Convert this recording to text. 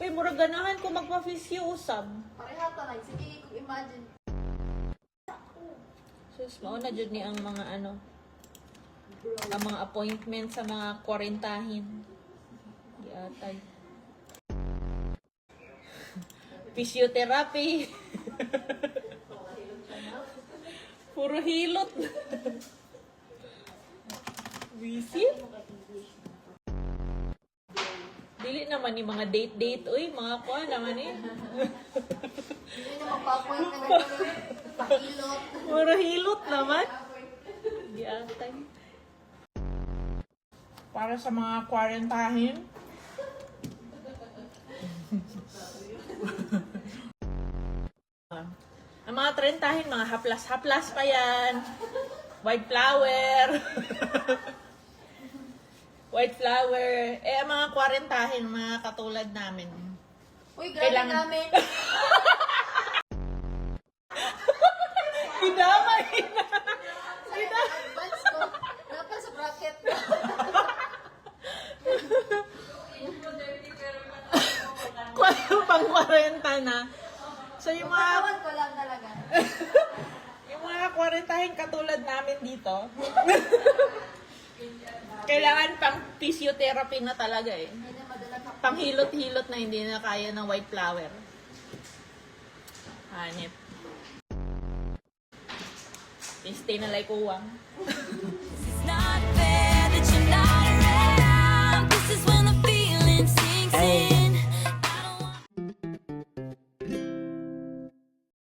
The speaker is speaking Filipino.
Kay murag ganahan ko magpa-physio usab. Pareha ta lang. Sige, kung imagine. Sus, mauna jud ni ang mga ano, ang mga appointment sa mga kwarentahin. Di atay. Physiotherapy. Puro hilot. Visit? Dili naman ni mga date-date. Uy, mga kuha naman eh. Hindi na magpa-point na gano'n. Pakilot. Puro hilot naman. Di atay. Para sa mga kwarentahin. Ang mga 30 mga haplas-haplas pa yan. White flower. White flower. Eh, ang mga 40, mga katulad namin. Uy, grabe namin. Idamay na. Sa advance ko. Dapat sa bracket. Pang 40 na. So, yung mga... Katawan ko lang talaga. Yung mga 40 katulad namin dito, kailangan pang physiotherapy na talaga eh. Hindi na madala ka. Pang hilot-hilot na hindi na kaya ng white flower. Hanip. Stay na like uwang. It's not fair.